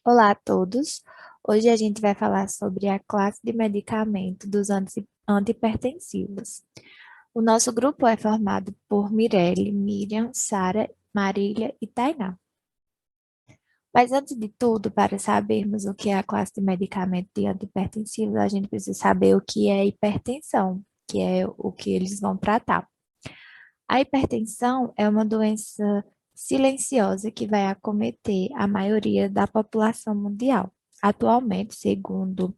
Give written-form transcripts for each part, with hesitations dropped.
Olá a todos. Hoje a gente vai falar sobre a classe de medicamento dos antihipertensivos. O nosso grupo é formado por Mirelle, Miriam, Sara, Marília e Tainá. Mas antes de tudo, para sabermos o que é a classe de medicamento de antihipertensivos, a gente precisa saber o que é hipertensão, que é o que eles vão tratar. A hipertensão é uma doença silenciosa que vai acometer a maioria da população mundial. Atualmente, segundo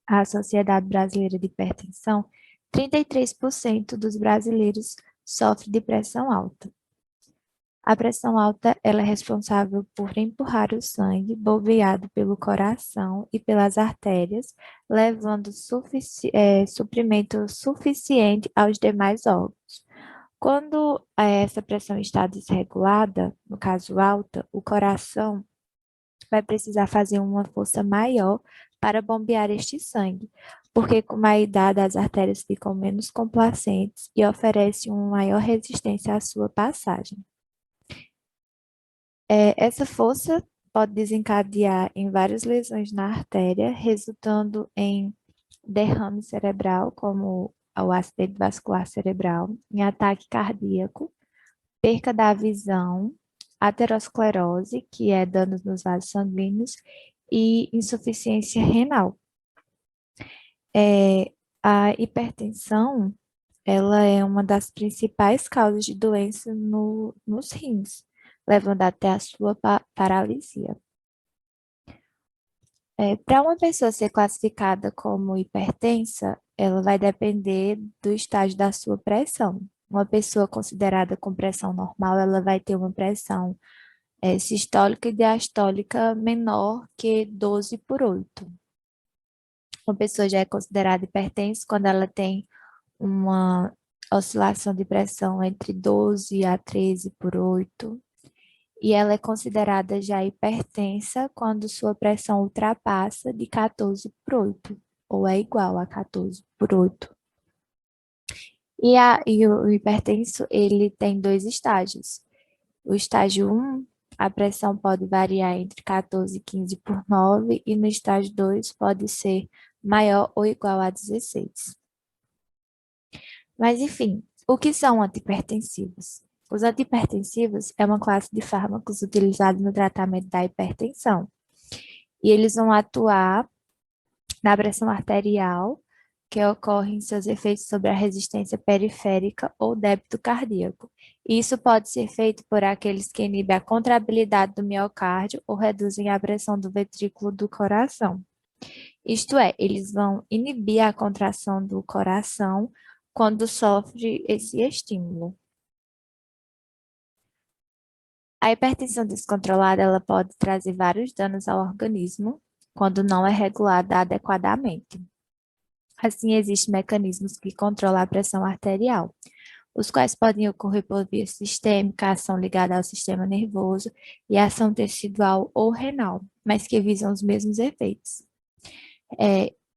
a Sociedade Brasileira de Hipertensão, 33% dos brasileiros sofrem de pressão alta. A pressão alta ela é responsável por empurrar o sangue bombeado pelo coração e pelas artérias, levando suprimento suficiente aos demais órgãos. Quando essa pressão está desregulada, no caso alta, o coração vai precisar fazer uma força maior para bombear este sangue, porque com a idade as artérias ficam menos complacentes e oferecem uma maior resistência à sua passagem. Essa força pode desencadear em várias lesões na artéria, resultando em derrame cerebral, como o acidente vascular cerebral, em ataque cardíaco, perca da visão, aterosclerose, que é danos nos vasos sanguíneos, e insuficiência renal. É, a hipertensão, ela é uma das principais causas de doença nos rins, levando até a sua paralisia. Para uma pessoa ser classificada como hipertensa, ela vai depender do estágio da sua pressão. Uma pessoa considerada com pressão normal, ela vai ter uma pressão sistólica e diastólica menor que 12/8. Uma pessoa já é considerada hipertensa quando ela tem uma oscilação de pressão entre 12 a 13/8. E ela é considerada já hipertensa quando sua pressão ultrapassa de 14/8, ou é igual a 14/8. E o hipertenso, ele tem dois estágios. O estágio 1, a pressão pode variar entre 14 e 15/9, e no estágio 2 pode ser maior ou igual a 16. Mas, enfim, o que são antihipertensivos? Os antihipertensivos é uma classe de fármacos utilizados no tratamento da hipertensão. E eles vão atuar na pressão arterial, que ocorre em seus efeitos sobre a resistência periférica ou débito cardíaco. Isso pode ser feito por aqueles que inibem a contrabilidade do miocárdio ou reduzem a pressão do ventrículo do coração. Isto é, eles vão inibir a contração do coração quando sofre esse estímulo. A hipertensão descontrolada, ela pode trazer vários danos ao organismo quando não é regulada adequadamente. Assim, existem mecanismos que controlam a pressão arterial, os quais podem ocorrer por via sistêmica, ação ligada ao sistema nervoso e ação tecidual ou renal, mas que visam os mesmos efeitos,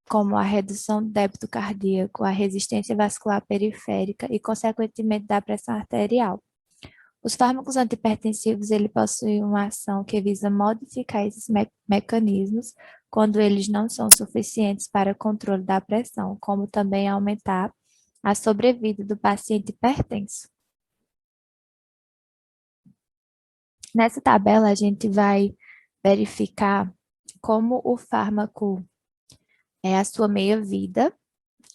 como a redução do débito cardíaco, a resistência vascular periférica e, consequentemente, da pressão arterial. Os fármacos antihipertensivos, ele possuem uma ação que visa modificar esses mecanismos quando eles não são suficientes para controle da pressão, como também aumentar a sobrevida do paciente hipertenso. Nessa tabela, a gente vai verificar como o fármaco é a sua meia-vida,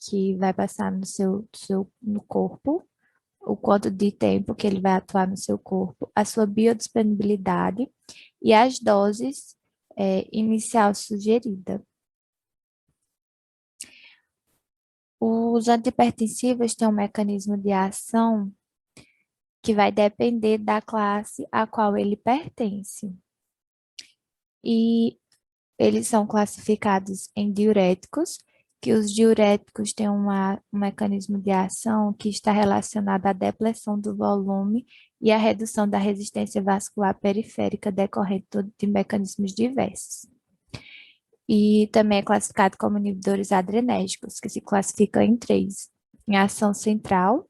que vai passar no corpo, o quanto de tempo que ele vai atuar no seu corpo, a sua biodisponibilidade e as doses inicial sugerida. Os antihipertensivos têm um mecanismo de ação que vai depender da classe a qual ele pertence. E eles são classificados em diuréticos, que os diuréticos têm um mecanismo de ação que está relacionado à depressão do volume e à redução da resistência vascular periférica decorrente de mecanismos diversos. E também é classificado como inibidores adrenérgicos, que se classificam em três: em ação central,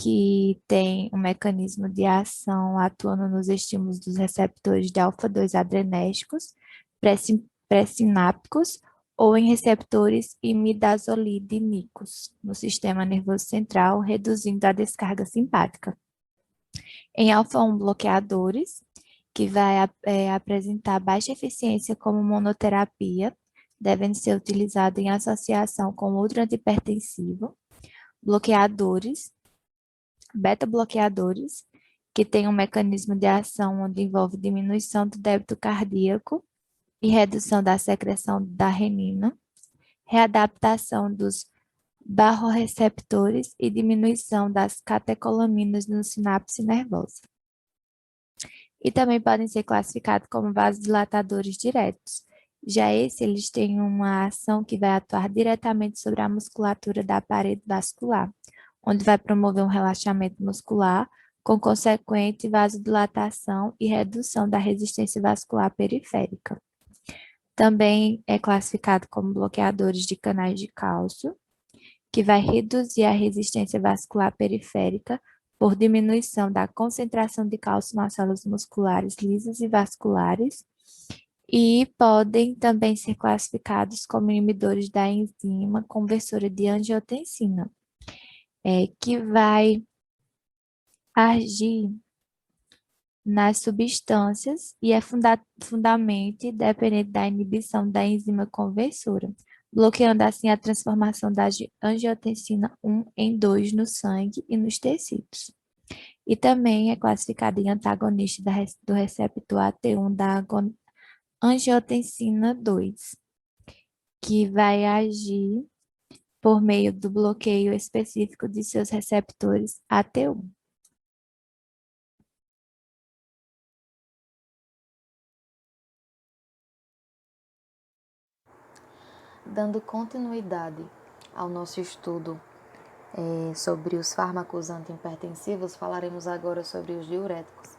que tem um mecanismo de ação atuando nos estímulos dos receptores de alfa-2 adrenérgicos, pré-sinápticos ou em receptores imidazolídnicos no sistema nervoso central, reduzindo a descarga simpática. Em alfa-1 bloqueadores, que vai apresentar baixa eficiência como monoterapia, devem ser utilizados em associação com outro antihipertensivo. Bloqueadores, beta-bloqueadores, que têm um mecanismo de ação onde envolve diminuição do débito cardíaco e redução da secreção da renina, readaptação dos barroreceptores e diminuição das catecolaminas no sinapse nervosa. E também podem ser classificados como vasodilatadores diretos. Já eles têm uma ação que vai atuar diretamente sobre a musculatura da parede vascular, onde vai promover um relaxamento muscular, com consequente vasodilatação e redução da resistência vascular periférica. Também é classificado como bloqueadores de canais de cálcio, que vai reduzir a resistência vascular periférica por diminuição da concentração de cálcio nas células musculares lisas e vasculares, e podem também ser classificados como inibidores da enzima conversora de angiotensina, que vai agir nas substâncias e é fundamentalmente dependente da inibição da enzima conversora, bloqueando assim a transformação da angiotensina 1 em 2 no sangue e nos tecidos. E também é classificado em antagonista do receptor AT1 da angiotensina 2, que vai agir por meio do bloqueio específico de seus receptores AT1. Dando continuidade ao nosso estudo sobre os fármacos antihipertensivos, falaremos agora sobre os diuréticos,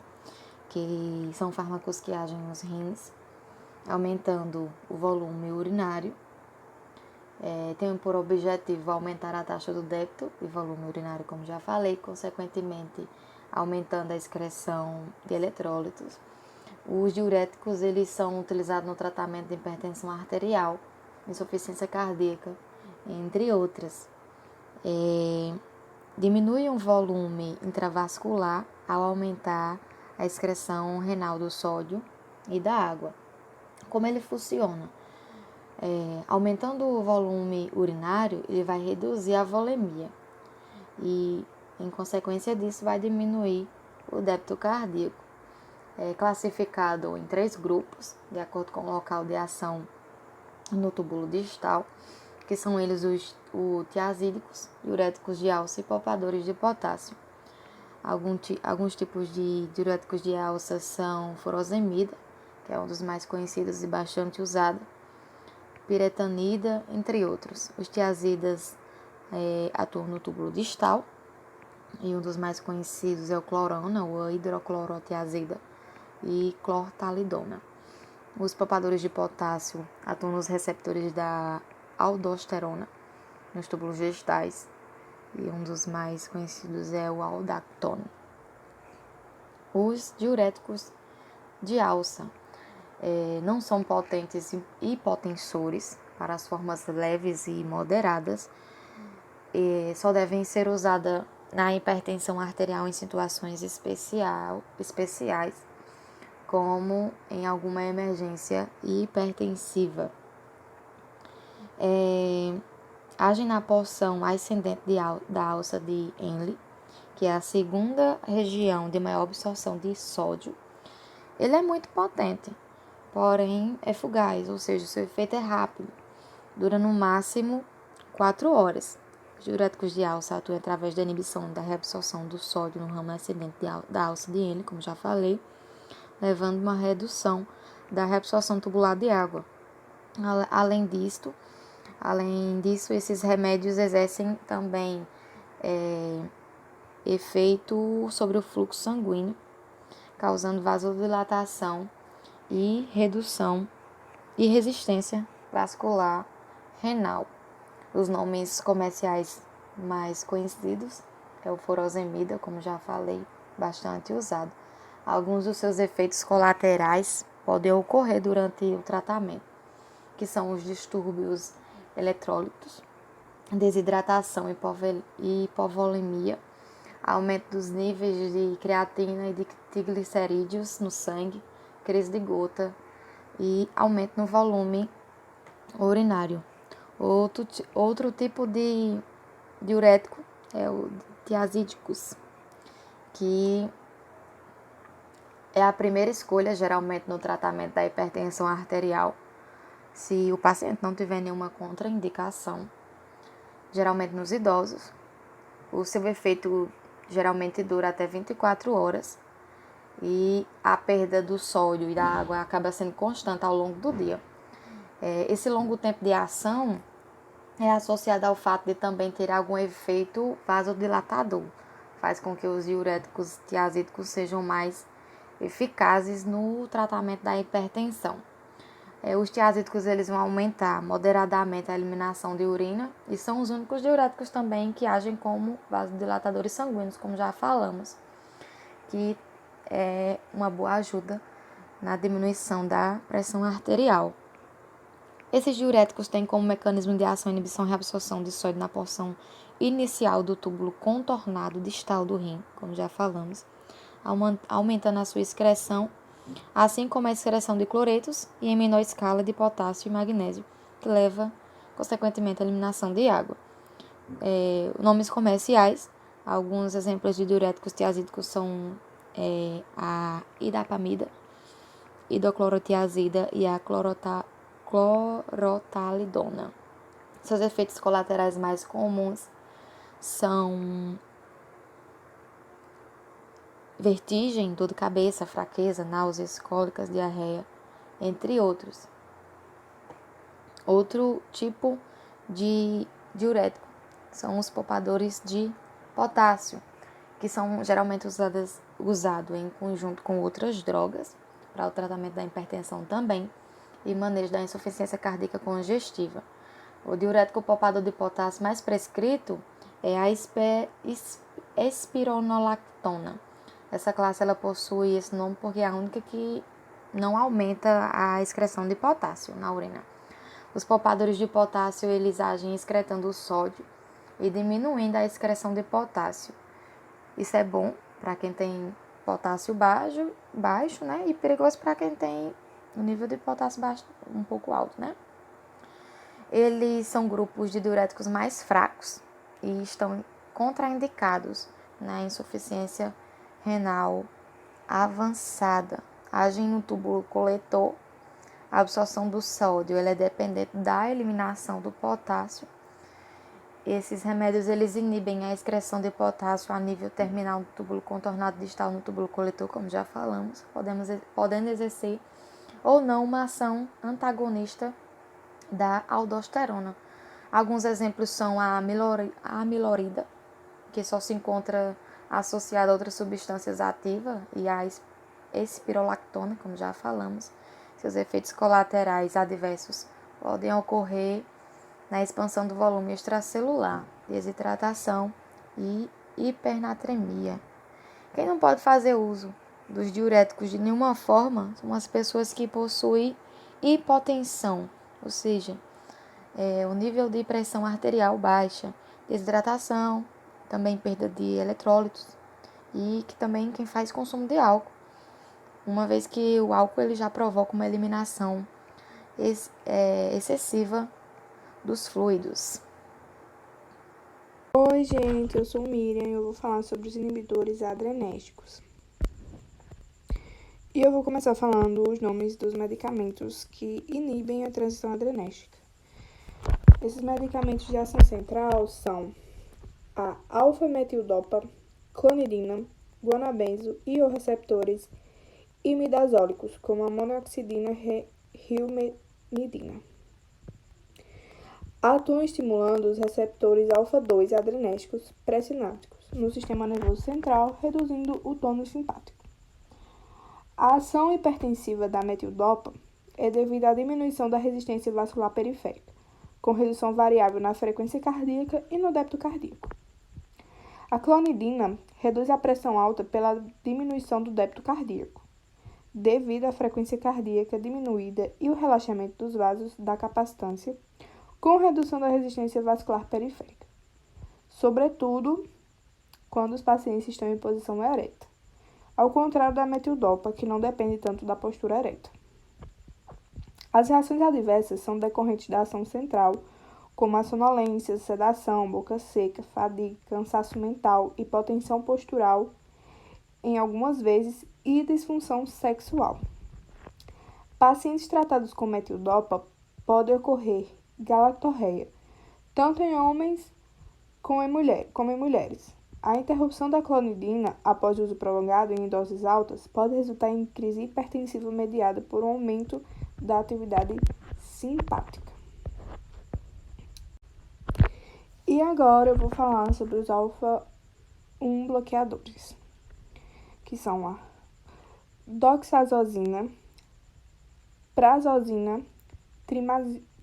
que são fármacos que agem nos rins, aumentando o volume urinário, tem por objetivo aumentar a taxa do débito e volume urinário, como já falei, consequentemente aumentando a excreção de eletrólitos. Os diuréticos eles são utilizados no tratamento de hipertensão arterial, insuficiência cardíaca, entre outras. Diminui o volume intravascular ao aumentar a excreção renal do sódio e da água. Como ele funciona? Aumentando o volume urinário, ele vai reduzir a volemia e, em consequência disso, vai diminuir o débito cardíaco. É classificado em 3 grupos, de acordo com o local de ação no túbulo distal, que são eles os tiazídicos, diuréticos de alça e poupadores de potássio. Alguns tipos de diuréticos de alça são furosemida, que é um dos mais conhecidos e bastante usado, piretanida, entre outros. Os tiazidas atuam no túbulo distal, e um dos mais conhecidos é o clorona, ou hidroclorotiazida, e clortalidona. Os poupadores de potássio atuam nos receptores da aldosterona, nos túbulos distais, e um dos mais conhecidos é o aldactone. Os diuréticos de alça não são potentes e hipotensores para as formas leves e moderadas, e só devem ser usadas na hipertensão arterial em situações especiais, como em alguma emergência hipertensiva. Agem na porção ascendente da alça de Henle, que é a segunda região de maior absorção de sódio. Ele é muito potente, porém é fugaz, ou seja, o seu efeito é rápido, dura no máximo 4 horas. Os diuréticos de alça atuam através da inibição da reabsorção do sódio no ramo ascendente da alça de Henle, como já falei, levando uma redução da reabsorção tubular de água. Além disso, esses remédios exercem também efeito sobre o fluxo sanguíneo, causando vasodilatação e redução e resistência vascular renal. Os nomes comerciais mais conhecidos é o furosemida, como já falei, bastante usado. Alguns dos seus efeitos colaterais podem ocorrer durante o tratamento, que são os distúrbios eletrólitos, desidratação e hipovolemia, aumento dos níveis de creatina e de glicerídeos no sangue, crise de gota e aumento no volume urinário. Outro tipo de diurético é o tiazídicos, que é a primeira escolha geralmente no tratamento da hipertensão arterial, se o paciente não tiver nenhuma contraindicação, geralmente nos idosos. O seu efeito geralmente dura até 24 horas e a perda do sódio e da água acaba sendo constante ao longo do dia. Esse longo tempo de ação é associado ao fato de também ter algum efeito vasodilatador. Faz com que os diuréticos tiazídicos sejam mais eficazes no tratamento da hipertensão. Os tiazídicos eles vão aumentar moderadamente a eliminação de urina e são os únicos diuréticos também que agem como vasodilatadores sanguíneos, como já falamos, que é uma boa ajuda na diminuição da pressão arterial. Esses diuréticos têm como mecanismo de ação a inibição e reabsorção de sódio na porção inicial do túbulo contornado distal do rim, como já falamos, aumentando a sua excreção, assim como a excreção de cloretos e em menor escala de potássio e magnésio, que leva, consequentemente, à eliminação de água. Nomes comerciais, alguns exemplos de diuréticos tiazídicos são a idapamida, hidroclorotiazida e a clorotalidona. Seus efeitos colaterais mais comuns são vertigem, dor de cabeça, fraqueza, náuseas, cólicas, diarreia, entre outros. Outro tipo de diurético são os poupadores de potássio, que são geralmente usados em conjunto com outras drogas para o tratamento da hipertensão também e manejo da insuficiência cardíaca congestiva. O diurético poupador de potássio mais prescrito é a espironolactona. Essa classe ela possui esse nome porque é a única que não aumenta a excreção de potássio na urina. Os poupadores de potássio eles agem excretando o sódio e diminuindo a excreção de potássio. Isso é bom para quem tem potássio baixo, né? E perigoso para quem tem um nível de potássio baixo um pouco alto, né? Eles são grupos de diuréticos mais fracos e estão contraindicados na insuficiência renal avançada. Agem no túbulo coletor. A absorção do sódio ela é dependente da eliminação do potássio. Esses remédios eles inibem a excreção de potássio a nível terminal do túbulo contornado distal no túbulo coletor, como já falamos, podendo exercer ou não uma ação antagonista da aldosterona. Alguns exemplos são a amilorida, que só se encontra associada a outras substâncias ativas, e a espirolactona, como já falamos. Seus efeitos colaterais adversos podem ocorrer na expansão do volume extracelular, desidratação e hipernatremia. Quem não pode fazer uso dos diuréticos de nenhuma forma são as pessoas que possuem hipotensão, ou seja, o nível de pressão arterial baixa, desidratação, também perda de eletrólitos e que também quem faz consumo de álcool, uma vez que o álcool ele já provoca uma eliminação excessiva dos fluidos. Oi, gente, eu sou Miriam e eu vou falar sobre os inibidores adrenérgicos. E eu vou começar falando os nomes dos medicamentos que inibem a transição adrenérgica. Esses medicamentos de ação central são a alfa-metildopa, clonidina, guanabenzo e ou receptores imidazólicos, como a monoxidina rilmenidina. Atuam estimulando os receptores alfa-2 adrenérgicos pré-sinápticos no sistema nervoso central, reduzindo o tônus simpático. A ação hipertensiva da metildopa é devido à diminuição da resistência vascular periférica, com redução variável na frequência cardíaca e no débito cardíaco. A clonidina reduz a pressão alta pela diminuição do débito cardíaco, devido à frequência cardíaca diminuída e o relaxamento dos vasos da capacitância, com redução da resistência vascular periférica, sobretudo quando os pacientes estão em posição ereta, ao contrário da metildopa, que não depende tanto da postura ereta. As reações adversas são decorrentes da ação central, como a sonolência, sedação, boca seca, fadiga, cansaço mental, hipotensão postural, em algumas vezes, e disfunção sexual. Pacientes tratados com metildopa pode ocorrer galactorreia, tanto em homens como em mulheres. A interrupção da clonidina após uso prolongado em doses altas pode resultar em crise hipertensiva mediada por um aumento da atividade simpática. E agora eu vou falar sobre os alfa-1 bloqueadores, que são a doxazosina, prazosina,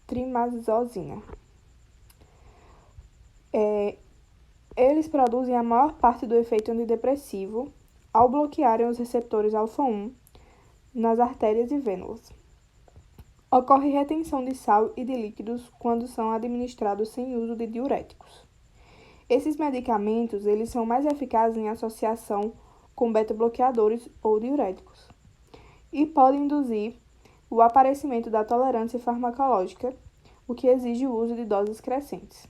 trimazosina. Eles produzem a maior parte do efeito antidepressivo ao bloquearem os receptores alfa-1 nas artérias e vênulas. Ocorre retenção de sal e de líquidos quando são administrados sem uso de diuréticos. Esses medicamentos eles são mais eficazes em associação com beta-bloqueadores ou diuréticos e podem induzir o aparecimento da tolerância farmacológica, o que exige o uso de doses crescentes.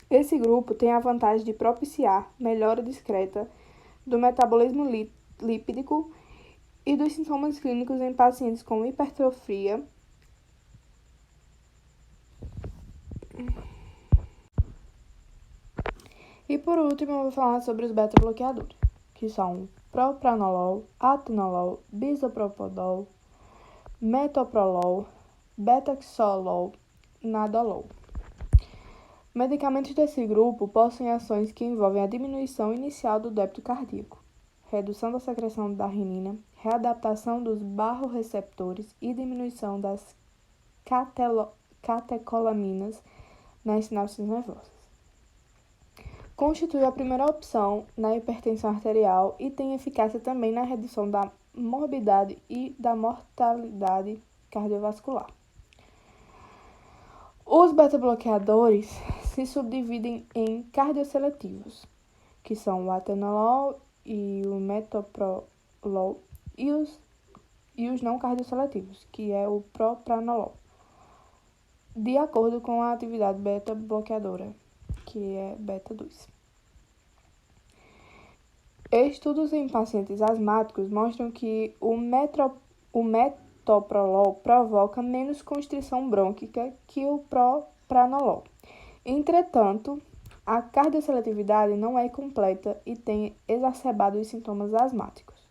Esse grupo tem a vantagem de propiciar melhora discreta do metabolismo lipídico e dos sintomas clínicos em pacientes com hipertrofia e por último eu vou falar sobre os beta-bloqueadores, que são propranolol, atenolol, bisoprolol, metoprolol, betaxolol, nadolol. Medicamentos desse grupo possuem ações que envolvem a diminuição inicial do débito cardíaco, redução da secreção da renina, readaptação dos barroreceptores e diminuição das catecolaminas nas sinapses nervosas. Constitui a primeira opção na hipertensão arterial e tem eficácia também na redução da morbidade e da mortalidade cardiovascular. Os beta-bloqueadores se subdividem em cardioseletivos, que são o atenolol e o metoprolol, e os não cardioseletivos, que é o propranolol, de acordo com a atividade beta-bloqueadora, que é beta-2. Estudos em pacientes asmáticos mostram que o metoprolol provoca menos constrição brônquica que o propranolol. Entretanto, a cardioseletividade não é completa e tem exacerbado os sintomas asmáticos.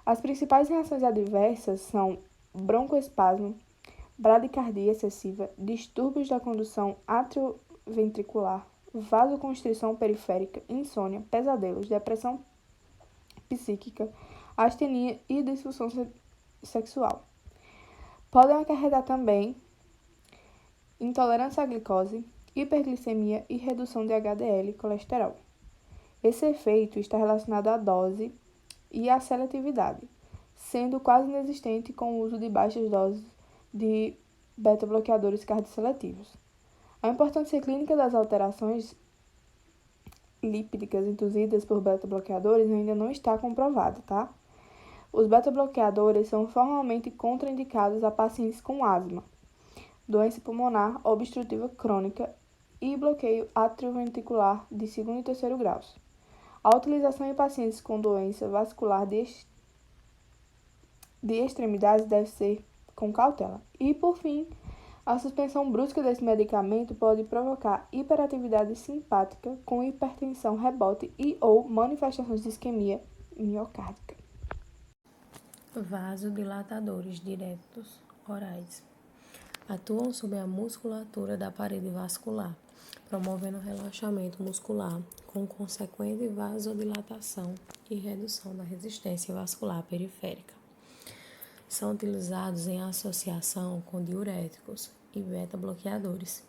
As principais reações adversas são broncoespasmo, bradicardia excessiva, distúrbios da condução atrioventricular, vasoconstrição periférica, insônia, pesadelos, depressão psíquica, astenia e disfunção sexual. Podem acarretar também intolerância à glicose, hiperglicemia e redução de HDL e colesterol. Esse efeito está relacionado à dose e à seletividade, sendo quase inexistente com o uso de baixas doses de beta-bloqueadores cardioseletivos. A importância clínica das alterações lipídicas induzidas por beta-bloqueadores ainda não está comprovada, tá? Os beta-bloqueadores são formalmente contraindicados a pacientes com asma, doença pulmonar obstrutiva crônica e bloqueio atrioventricular de 2º e 3º graus. A utilização em pacientes com doença vascular de extremidades deve ser com cautela. E, por fim, a suspensão brusca desse medicamento pode provocar hiperatividade simpática com hipertensão rebote e ou manifestações de isquemia miocárdica. Vasodilatadores diretos orais. Atuam sobre a musculatura da parede vascular, promovendo relaxamento muscular, com consequente vasodilatação e redução da resistência vascular periférica. São utilizados em associação com diuréticos e beta-bloqueadores.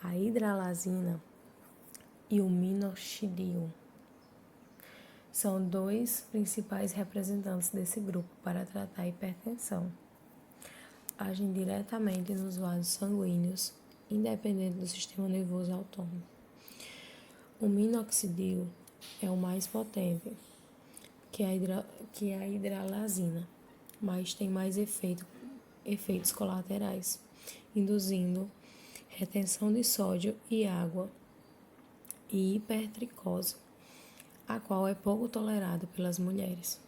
A hidralazina e o minoxidil. São dois principais representantes desse grupo para tratar a hipertensão. Agem diretamente nos vasos sanguíneos, independente do sistema nervoso autônomo. O minoxidil é o mais potente que a hidralazina, mas tem mais efeitos colaterais, induzindo retenção de sódio e água e hipertricose, a qual é pouco tolerada pelas mulheres.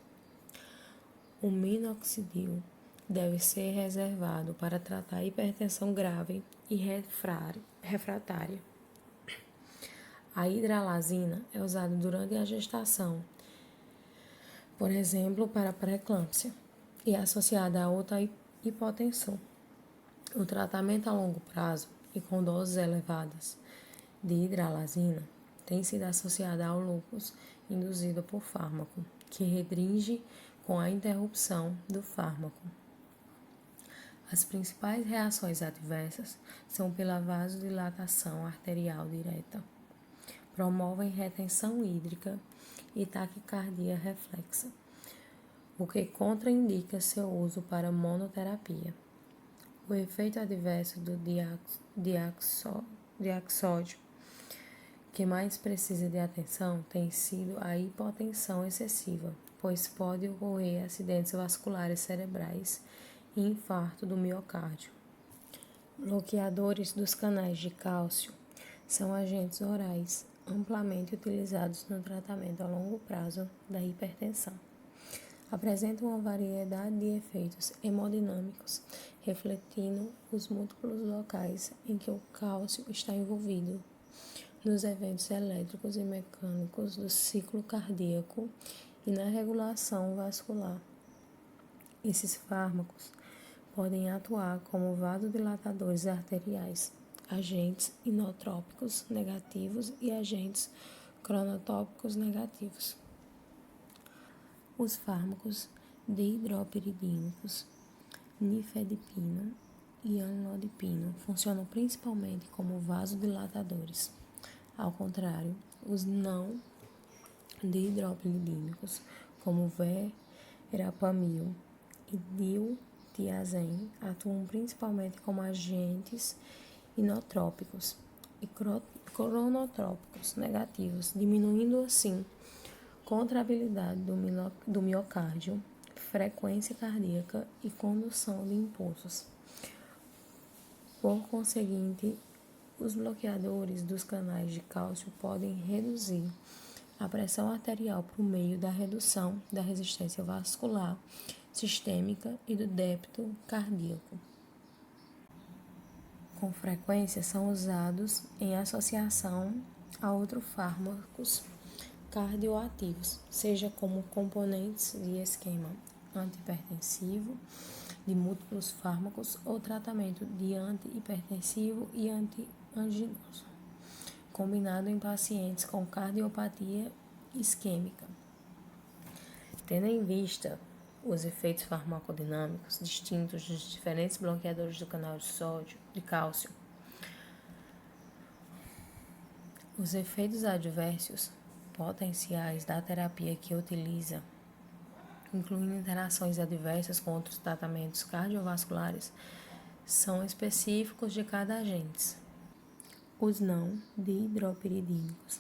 O minoxidil deve ser reservado para tratar hipertensão grave e refratária. A hidralazina é usada durante a gestação, por exemplo, para pré-eclâmpsia, e é associada a outra hipotensão. O tratamento a longo prazo e com doses elevadas de hidralazina tem sido associado ao lúpus induzido por fármaco, que restringe com a interrupção do fármaco. As principais reações adversas são pela vasodilatação arterial direta, promovem retenção hídrica e taquicardia reflexa, o que contraindica seu uso para monoterapia. O efeito adverso do diaxódio que mais precisa de atenção tem sido a hipotensão excessiva, pois pode ocorrer acidentes vasculares cerebrais e infarto do miocárdio. Bloqueadores dos canais de cálcio são agentes orais amplamente utilizados no tratamento a longo prazo da hipertensão. Apresentam uma variedade de efeitos hemodinâmicos, refletindo os múltiplos locais em que o cálcio está envolvido nos eventos elétricos e mecânicos do ciclo cardíaco e na regulação vascular. Esses fármacos podem atuar como vasodilatadores arteriais, agentes inotrópicos negativos e agentes cronotrópicos negativos. Os fármacos dihidropiridínicos, nifedipina e amlodipino funcionam principalmente como vasodilatadores. Ao contrário, os não dihidropiridínicos, como verapamil e diltiazem, atuam principalmente como agentes inotrópicos e cronotrópicos negativos, diminuindo assim contrabilidade do miocárdio, frequência cardíaca e condução de impulsos. Por conseguinte, os bloqueadores dos canais de cálcio podem reduzir a pressão arterial por meio da redução da resistência vascular sistêmica e do débito cardíaco. Com frequência são usados em associação a outros fármacos cardioativos, seja como componentes de esquema antihipertensivo de múltiplos fármacos ou tratamento de antihipertensivo e antianginoso, combinado em pacientes com cardiopatia isquêmica. Tendo em vista os efeitos farmacodinâmicos distintos dos diferentes bloqueadores do canal de cálcio, os efeitos adversos potenciais da terapia que utiliza, incluindo interações adversas com outros tratamentos cardiovasculares, são específicos de cada agente. Os não dihidropiridínicos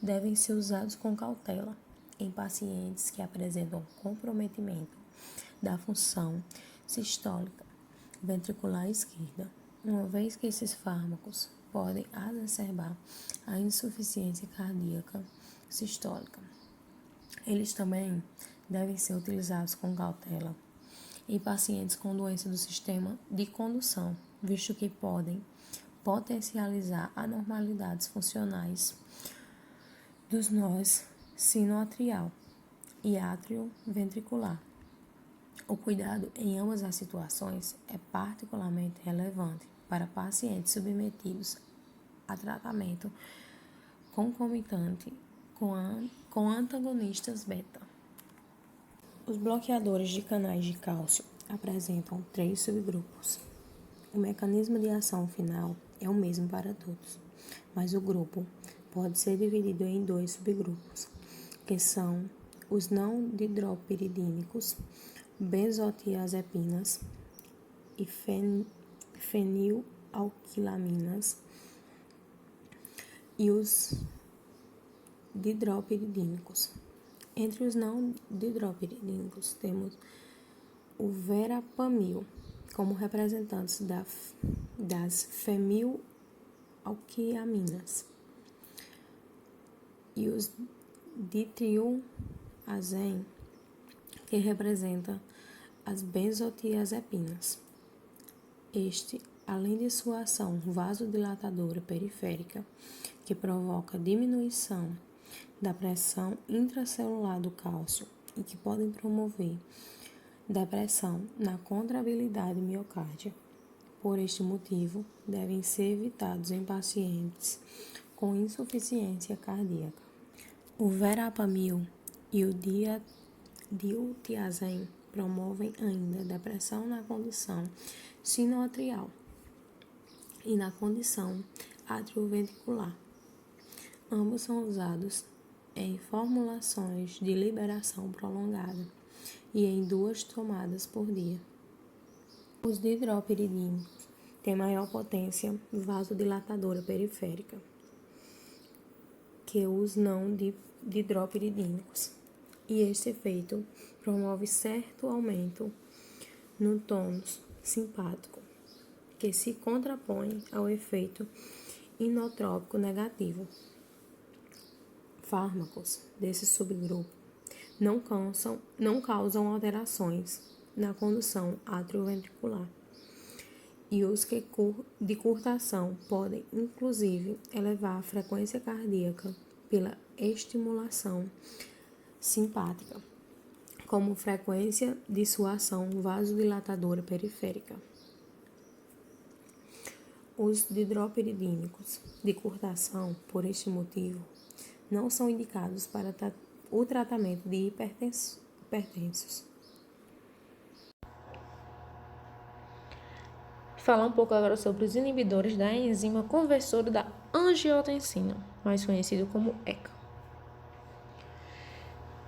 devem ser usados com cautela em pacientes que apresentam comprometimento da função sistólica ventricular esquerda, uma vez que esses fármacos podem exacerbar a insuficiência cardíaca sistólica. Eles também devem ser utilizados com cautela em pacientes com doença do sistema de condução, visto que podem potencializar anormalidades funcionais dos nós sinoatrial e átrio-ventricular. O cuidado em ambas as situações é particularmente relevante para pacientes submetidos a tratamento concomitante com antagonistas beta. Os bloqueadores de canais de cálcio apresentam 3 subgrupos. O mecanismo de ação final é o mesmo para todos, mas o grupo pode ser dividido em 2 subgrupos, que são os não dihidropiridínicos, benzotiazepinas e fenilalquilaminas, e os dihidropiridínicos. Entre os não dihidropiridínicos temos o verapamil como representantes das fenilalquiaminas e os ditrioazem, que representa as benzotiazepinas. Este, além de sua ação vasodilatadora periférica, que provoca diminuição da pressão intracelular do cálcio e que podem promover depressão na contrabilidade miocárdia. Por este motivo, devem ser evitados em pacientes com insuficiência cardíaca. O verapamil e o diltiazem promovem ainda depressão na condição sinoatrial e na condição atrioventricular. Ambos são usados em formulações de liberação prolongada e em 2 tomadas por dia. Os dihidropiridínicos têm maior potência vasodilatadora periférica que os não dihidropiridínicos, e este efeito promove certo aumento no tônus simpático, que se contrapõe ao efeito inotrópico negativo. Fármacos desse subgrupo não causam alterações na condução atrioventricular, e os que de curta ação podem, inclusive, elevar a frequência cardíaca pela estimulação simpática, como frequência de sua ação vasodilatadora periférica. Os dihidropiridínicos de curta ação, por este motivo, não são indicados para o tratamento de hipertensos. Falar um pouco agora sobre os inibidores da enzima conversora da angiotensina, mais conhecido como ECA.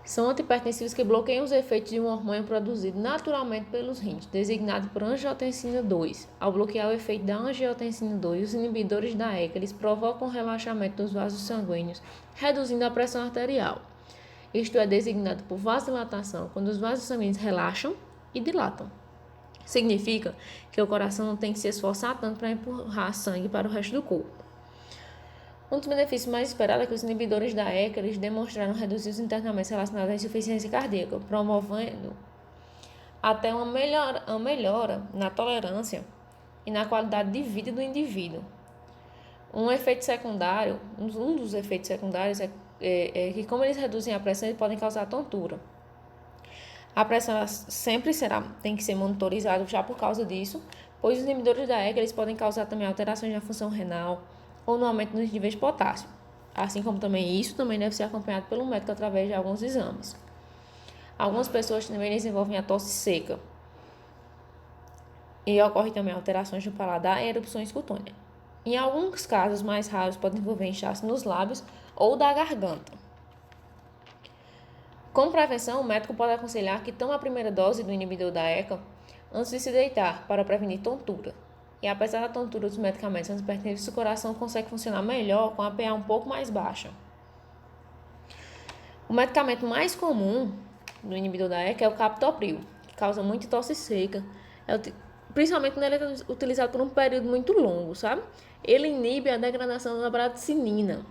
São antipertensivos que bloqueiam os efeitos de um hormônio produzido naturalmente pelos rins, designado por angiotensina 2. Ao bloquear o efeito da angiotensina 2, os inibidores da ECA eles provocam o relaxamento dos vasos sanguíneos, reduzindo a pressão arterial. Isto é designado por vasodilatação, quando os vasos sanguíneos relaxam e dilatam. Significa que o coração não tem que se esforçar tanto para empurrar sangue para o resto do corpo. Um dos benefícios mais esperados é que os inibidores da ECA eles demonstraram reduzir os internamentos relacionados à insuficiência cardíaca, promovendo até uma melhora na tolerância e na qualidade de vida do indivíduo. Um dos efeitos secundários é que, como eles reduzem a pressão, eles podem causar tontura. A pressão sempre tem que ser monitorizada já por causa disso, pois os inibidores da ECA eles podem causar também alterações na função renal ou no aumento nos níveis de potássio. Assim como também isso também deve ser acompanhado pelo médico através de alguns exames. Algumas pessoas também desenvolvem a tosse seca e ocorrem também alterações no paladar e erupções cutâneas. Em alguns casos mais raros podem envolver inchaço nos lábios ou da garganta. Como prevenção, o médico pode aconselhar que tome a primeira dose do inibidor da ECA antes de se deitar para prevenir tontura. E apesar da tontura dos medicamentos antipertensivos, o coração consegue funcionar melhor com a PA um pouco mais baixa. O medicamento mais comum do inibidor da ECA é o captopril, que causa muita tosse seca, principalmente quando ele é utilizado por um período muito longo, sabe? Ele inibe a degradação da bradicinina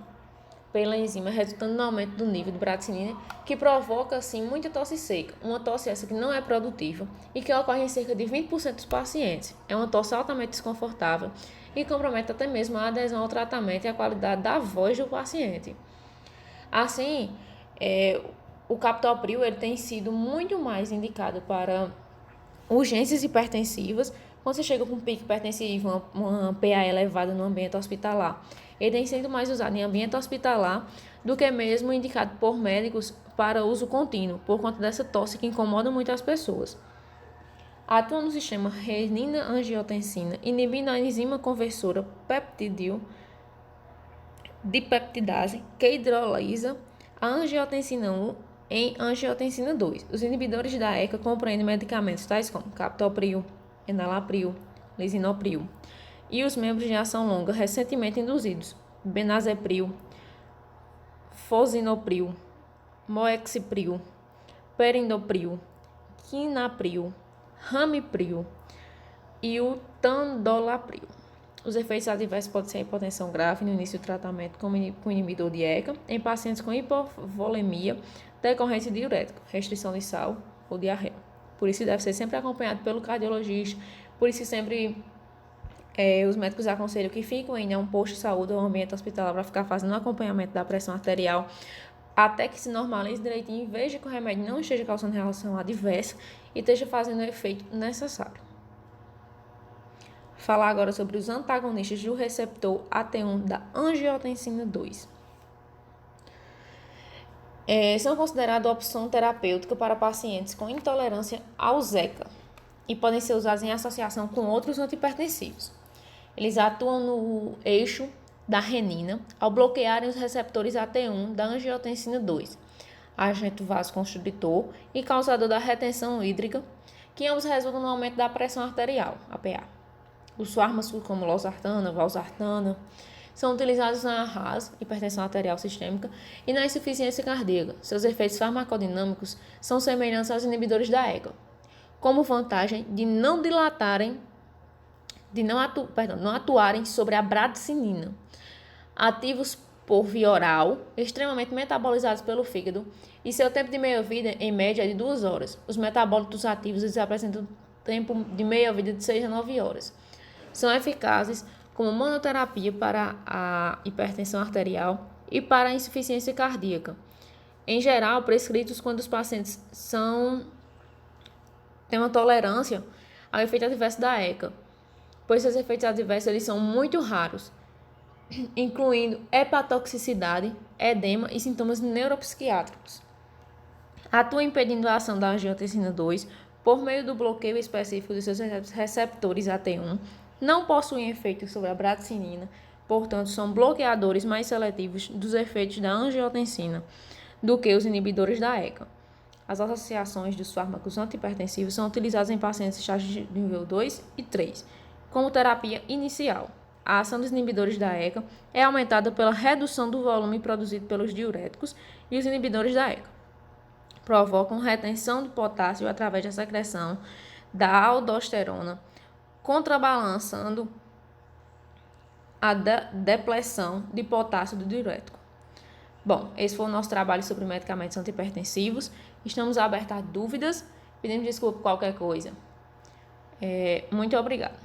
pela enzima, resultando no aumento do nível de bradicinina, que provoca, assim, muita tosse seca. Uma tosse essa que não é produtiva e que ocorre em cerca de 20% dos pacientes. É uma tosse altamente desconfortável e compromete até mesmo a adesão ao tratamento e a qualidade da voz do paciente. Assim, o captopril ele tem sido muito mais indicado para urgências hipertensivas, quando você chega com um pico hipertensivo, uma PA elevada no ambiente hospitalar. Ele tem sido mais usado em ambiente hospitalar do que mesmo indicado por médicos para uso contínuo, por conta dessa tosse que incomoda muito as pessoas. Atua no sistema renina-angiotensina, inibindo a enzima conversora peptidil dipeptidase, que hidrolisa a angiotensina 1 em angiotensina 2. Os inibidores da ECA compreendem medicamentos tais como captopril, enalapril, lisinopril e os membros de ação longa recentemente induzidos, benazepril, fosinopril, moexipril, perindopril, quinapril, ramipril e o tandolapril. Os efeitos adversos podem ser a hipotensão grave no início do tratamento com inibidor de ECA em pacientes com hipovolemia decorrente de diurético, restrição de sal ou diarreia. Por isso deve ser sempre acompanhado pelo cardiologista, por isso sempre os médicos aconselham que fiquem em um posto de saúde ou ambiente hospitalar para ficar fazendo o acompanhamento da pressão arterial até que se normalize direitinho e veja que o remédio não esteja causando reação adversa e esteja fazendo o efeito necessário. Falar agora sobre os antagonistas do receptor AT1 da angiotensina 2. São considerados opção terapêutica para pacientes com intolerância ao Zeca e podem ser usados em associação com outros antihipertensivos. Eles atuam no eixo da renina ao bloquearem os receptores AT1 da angiotensina 2, agente vasoconstritor e causador da retenção hídrica, que ambos resultam no aumento da pressão arterial, APA. Os fármacos como losartana, valsartana, são utilizados na RAS, hipertensão arterial sistêmica, e na insuficiência cardíaca. Seus efeitos farmacodinâmicos são semelhantes aos inibidores da ECA, como vantagem de não atuarem sobre a bradicinina. Ativos por via oral, extremamente metabolizados pelo fígado, e seu tempo de meia-vida, em média, é de 2 horas. Os metabólitos ativos eles apresentam tempo de meia-vida de 6 a 9 horas. São eficazes como monoterapia para a hipertensão arterial e para a insuficiência cardíaca. Em geral, prescritos quando os pacientes têm uma tolerância ao efeito adverso da ECA, pois seus efeitos adversos eles são muito raros, incluindo hepatotoxicidade, edema e sintomas neuropsiquiátricos. Atua impedindo a ação da angiotensina 2 por meio do bloqueio específico de seus receptores AT1, não possuem efeito sobre a bradicinina, portanto, são bloqueadores mais seletivos dos efeitos da angiotensina do que os inibidores da ECA. As associações dos fármacos antihipertensivos são utilizadas em pacientes de estágio de nível 2 e 3, como terapia inicial. A ação dos inibidores da ECA é aumentada pela redução do volume produzido pelos diuréticos e os inibidores da ECA provocam retenção de potássio através da secreção da aldosterona, contrabalançando a depleção de potássio do diurético. Bom, esse foi o nosso trabalho sobre medicamentos antihipertensivos. Estamos abertos a dúvidas. Pedimos desculpa por qualquer coisa. Muito obrigada.